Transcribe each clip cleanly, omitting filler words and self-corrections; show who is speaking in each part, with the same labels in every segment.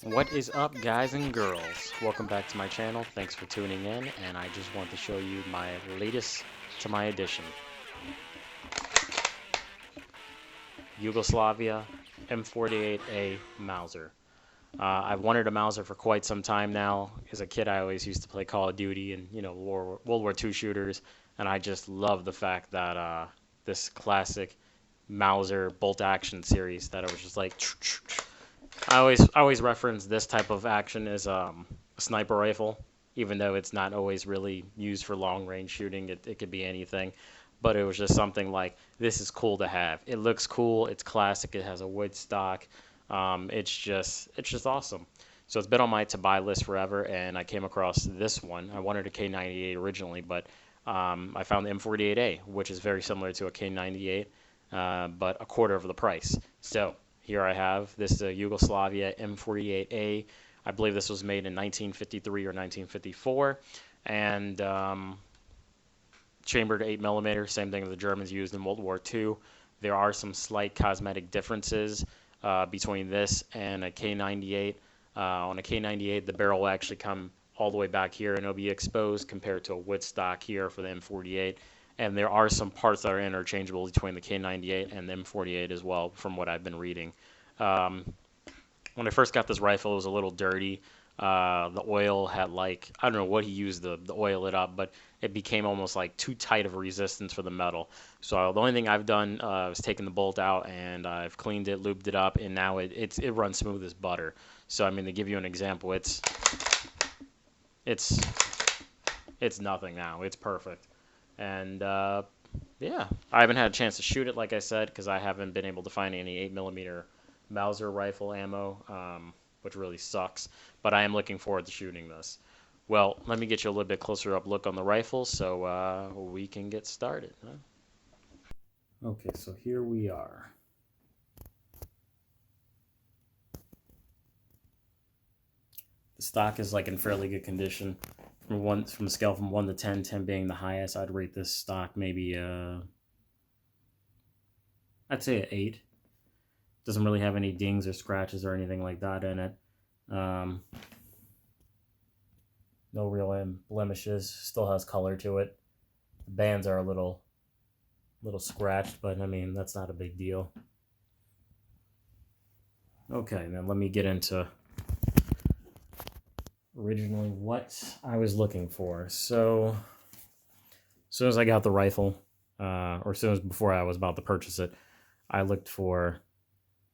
Speaker 1: What is up, guys and girls? Welcome back to my channel. Thanks for tuning in, and I just want to show you my latest to my edition. Yugoslavia M48A Mauser. I've wanted a Mauser for quite some time now. As a kid, I always used to play Call of Duty and, World War II shooters, and I just love the fact that this classic Mauser bolt action series that I was just like I always reference this type of action as a sniper rifle, even though it's not always really used for long range shooting. It could be anything, but it was just something like this is cool to have. It looks cool. It's classic. It has a wood stock. It's just awesome. So it's been on my to buy list forever, and I came across this one. I wanted a K98 originally, but I found the M48A, which is very similar to a K98, but a quarter of the price. So here I have this Yugoslavia M48A. I believe this was made in 1953 or 1954, and chambered 8mm, same thing the Germans used in World War II. There are some slight cosmetic differences between this and a K98. On a K98, the barrel will actually come all the way back here and it'll be exposed compared to a wood stock here for the M48. And there are some parts that are interchangeable between the K98 and the M48 as well, from what I've been reading. When I first got this rifle, it was a little dirty. The oil had I don't know what he used to oil it up, but it became almost like too tight of a resistance for the metal. So the only thing I've done is taken the bolt out and I've cleaned it, lubed it up, and now it runs smooth as butter. So I mean, to give you an example, it's nothing now. It's perfect. And yeah, I haven't had a chance to shoot it, like I said, because I haven't been able to find any 8mm Mauser rifle ammo, which really sucks. But I am looking forward to shooting this. Well, let me get you a little bit closer up look on the rifle so we can get started. Huh? Okay, so here we are. The stock is like in fairly good condition. From a scale from 1 to 10, 10 being the highest, I'd rate this stock maybe I'd say an 8. Doesn't really have any dings or scratches or anything like that in it. No real blemishes. Still has color to it. The bands are a little scratched, but I mean that's not a big deal. Okay, then let me get into originally what I was looking for. So as soon as I got the rifle, or as soon as before I was about to purchase it, I looked for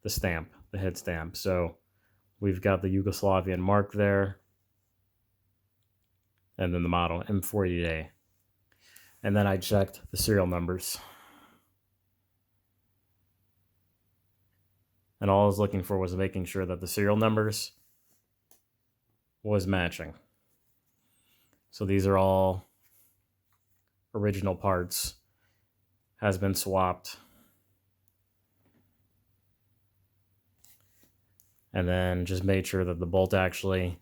Speaker 1: the stamp, the head stamp. So we've got the Yugoslavian mark there, and then the model M48A. And then I checked the serial numbers. And all I was looking for was making sure that the serial numbers was matching. So these are all original parts, has been swapped. And then just made sure that the bolt actually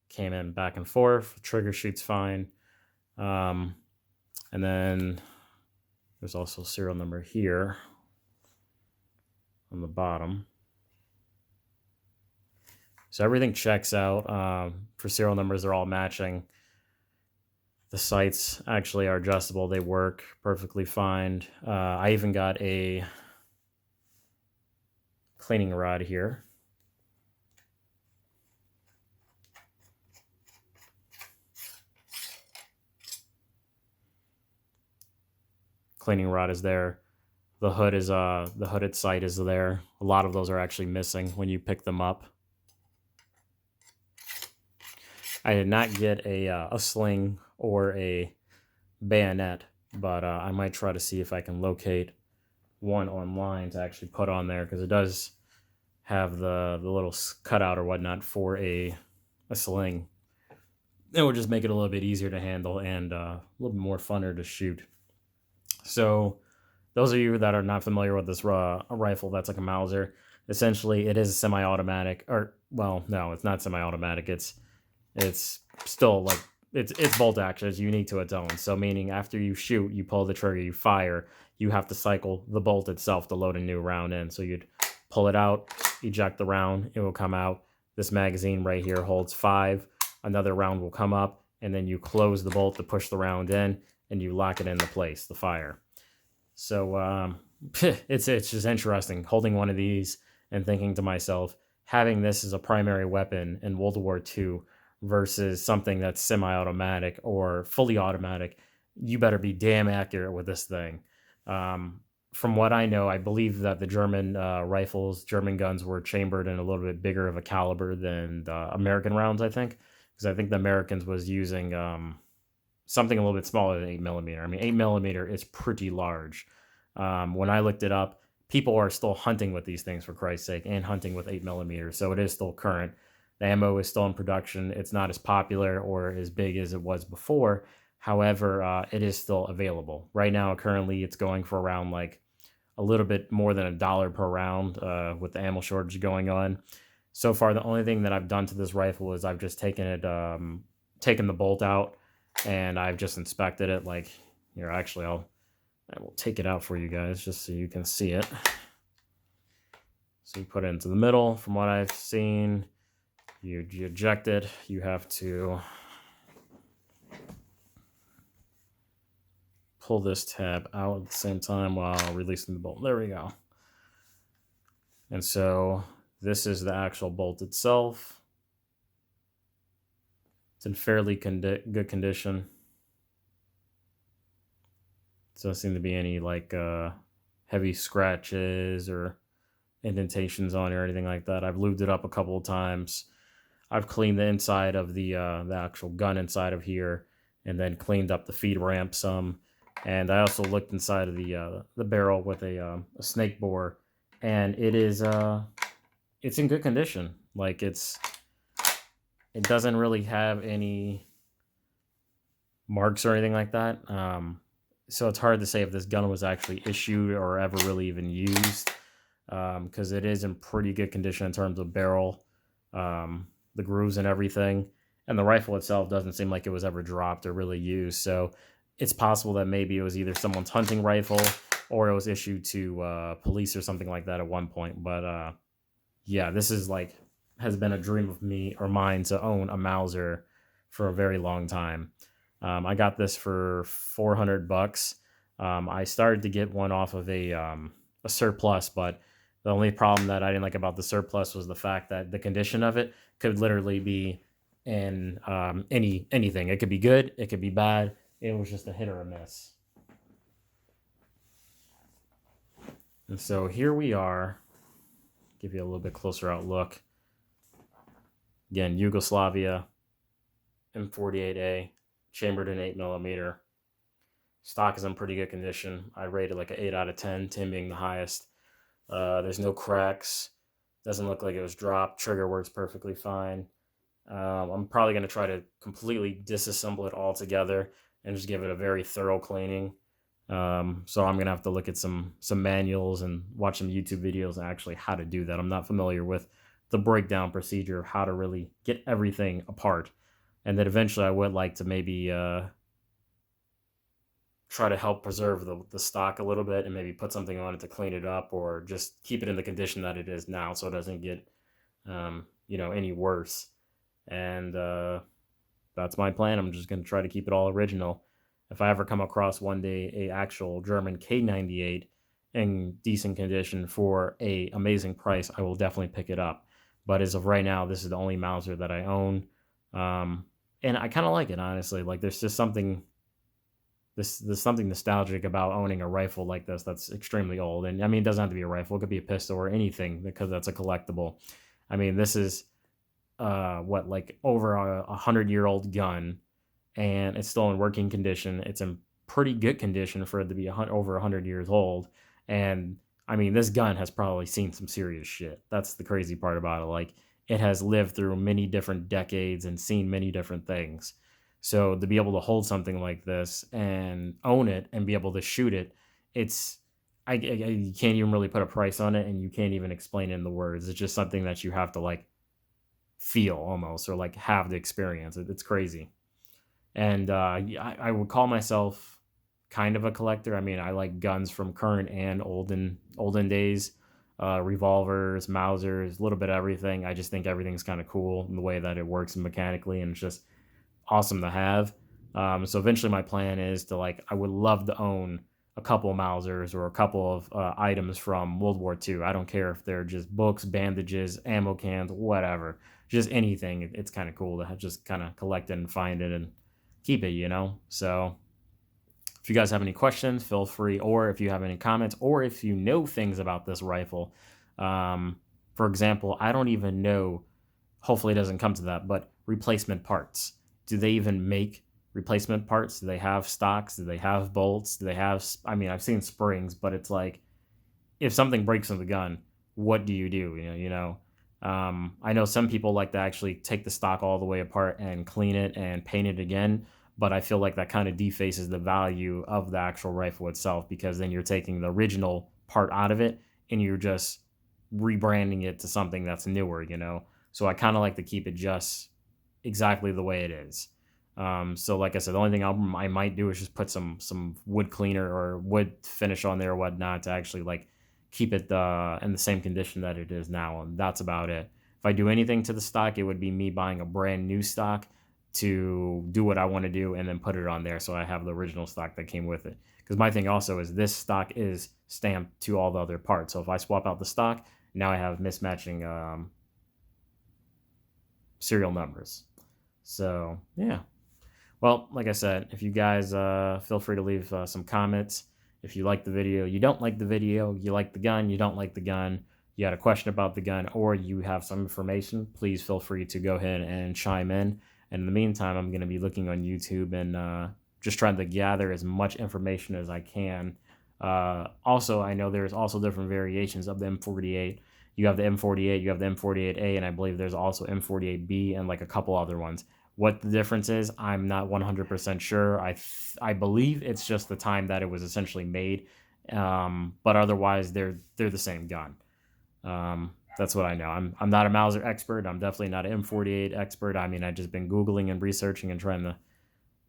Speaker 1: came in back and forth. Trigger sheet's fine. And then there's also a serial number here on the bottom. So everything checks out. For serial numbers, they're all matching. The sights actually are adjustable. They work perfectly fine. I even got a cleaning rod here. Cleaning rod is there. The hood is the hooded sight is there. A lot of those are actually missing when you pick them up. I did not get a sling or a bayonet, but I might try to see if I can locate one online to actually put on there, because it does have the little cutout or whatnot for a sling. It would just make it a little bit easier to handle and a little bit more funner to shoot. So those of you that are not familiar with this rifle, that's like a Mauser. Essentially, it is semi-automatic, or well, no, it's not semi-automatic. It's still like it's bolt action. It's unique to its own. So meaning after you shoot, you pull the trigger, you fire, you have to cycle the bolt itself to load a new round in. So you'd pull it out, eject the round, it will come out. This magazine right here holds 5. Another round will come up, and then you close the bolt to push the round in, and you lock it into place, the fire. So it's just interesting holding one of these and thinking to myself, having this as a primary weapon in World War II versus something that's semi-automatic or fully automatic, you better be damn accurate with this thing. From what I know, I believe that the German rifles, German guns were chambered in a little bit bigger of a caliber than the American rounds, I think. Because I think the Americans was using something a little bit smaller than 8mm. I mean, 8mm is pretty large. When I looked it up, people are still hunting with these things, for Christ's sake, and hunting with 8mm. So it is still current. The ammo is still in production. It's not as popular or as big as it was before. However, it is still available. Right now, currently, it's going for around like a little bit more than $1 per round with the ammo shortage going on. So far, the only thing that I've done to this rifle is I've just taken the bolt out, and I've just inspected it. Like, here, actually, I will take it out for you guys just so you can see it. So you put it into the middle. From what I've seen, you eject it. You have to pull this tab out at the same time while releasing the bolt. There we go. And so this is the actual bolt itself. It's in fairly good condition. Doesn't seem to be any like heavy scratches or indentations on it or anything like that. I've lubed it up a couple of times. I've cleaned the inside of the actual gun inside of here, and then cleaned up the feed ramp some. And I also looked inside of the barrel with a snake bore, and it's in good condition. Like it doesn't really have any marks or anything like that. So it's hard to say if this gun was actually issued or ever really even used, because it is in pretty good condition in terms of barrel, the grooves and everything. And the rifle itself doesn't seem like it was ever dropped or really used. So it's possible that maybe it was either someone's hunting rifle or it was issued to police or something like that at one point. But yeah, this is has been a dream of mine to own a Mauser for a very long time. I got this for $400. I started to get one off of a surplus, but the only problem that I didn't like about the surplus was the fact that the condition of it could literally be in anything. It could be good, it could be bad. It was just a hit or a miss. And so here we are. Give you a little bit closer out look. Again, Yugoslavia M48A, chambered in 8mm. Stock is in pretty good condition. I rated like an 8 out of 10, 10 being the highest. There's no cracks. Doesn't look like it was dropped. Trigger works perfectly fine. I'm probably going to try to completely disassemble it all together and just give it a very thorough cleaning. So I'm going to have to look at some manuals and watch some YouTube videos on actually how to do that. I'm not familiar with the breakdown procedure of how to really get everything apart. And then eventually I would like to maybe try to help preserve the stock a little bit and maybe put something on it to clean it up, or just keep it in the condition that it is now so it doesn't get any worse. And that's my plan. I'm just going to try to keep it all original. If I ever come across one day a actual German K98 in decent condition for a amazing price, I will definitely pick it up. But as of right now, this is the only Mauser that I own. And I kind of like it, honestly. Like, there's just something nostalgic about owning a rifle like this that's extremely old. And I mean, it doesn't have to be a rifle. It could be a pistol or anything, because that's a collectible. I mean, this is over a 100-year-old gun, and it's still in working condition. It's in pretty good condition for it to be over 100 years old. And I mean, this gun has probably seen some serious shit. That's the crazy part about it. Like, it has lived through many different decades and seen many different things. So to be able to hold something like this and own it and be able to shoot it, you can't even really put a price on it, and you can't even explain it in the words. It's just something that you have to feel almost, or have the experience. It's crazy. And I would call myself kind of a collector. I mean, I like guns from current and olden days. revolvers, Mausers, a little bit of everything. I just think everything's kind of cool in the way that it works mechanically, and it's just awesome to have. So eventually my plan is to, like, I would love to own a couple of Mausers or a couple of items from World War II. I don't care if they're just books, bandages, ammo cans, whatever. Just anything. It's kind of cool to have, just kind of collect it and find it and keep it, you know? So if you guys have any questions, feel free, or if you have any comments, or if you know things about this rifle. For example, I don't even know, hopefully it doesn't come to that, but replacement parts. Do they even make replacement parts? Do they have stocks? Do they have bolts? Do they have, I mean, I've seen springs, but it's like, if something breaks in the gun, what do you do? I know some people like to actually take the stock all the way apart and clean it and paint it again, but I feel like that kind of defaces the value of the actual rifle itself, because then you're taking the original part out of it and you're just rebranding it to something that's newer. So I kind of like to keep it just exactly the way it is. So like I said, the only thing I might do is just put some wood cleaner or wood finish on there or whatnot to actually like keep it in the same condition that it is now, and that's about it. If I do anything to the stock, it would be me buying a brand new stock to do what I want to do and then put it on there so I have the original stock that came with it. Because my thing also is this stock is stamped to all the other parts. So if I swap out the stock, now I have mismatching serial numbers. So yeah. Well, like I said, if you guys feel free to leave some comments. If you like the video, you don't like the video, you like the gun, you don't like the gun, you had a question about the gun, or you have some information, please feel free to go ahead and chime in. And in the meantime, I'm going to be looking on YouTube and just trying to gather as much information as I can. Also, I know there's also different variations of the M48. You have the M48, you have the M48A, and I believe there's also M48B and like a couple other ones. What the difference is, I'm not 100% sure. I believe it's just the time that it was essentially made, but otherwise they're the same gun. That's what I know. I'm not a Mauser expert. I'm definitely not an M48 expert. I mean, I've just been Googling and researching and trying to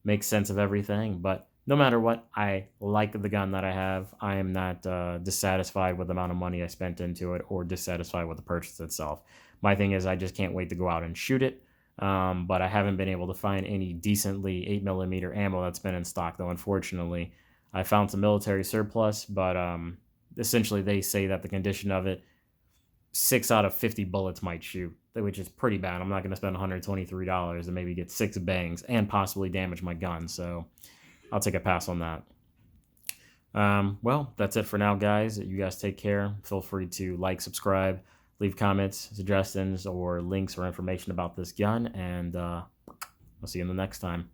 Speaker 1: make sense of everything. But no matter what, I like the gun that I have. I am not dissatisfied with the amount of money I spent into it or dissatisfied with the purchase itself. My thing is I just can't wait to go out and shoot it. But I haven't been able to find any decently 8mm ammo that's been in stock, though, unfortunately. I found some military surplus, but essentially they say that the condition of it, 6 out of 50 bullets might shoot, which is pretty bad. I'm not going to spend $123 and maybe get 6 bangs and possibly damage my gun, so I'll take a pass on that. Well, that's it for now, guys. You guys take care. Feel free to like, subscribe, leave comments, suggestions, or links or information about this gun, and I'll see you in the next time.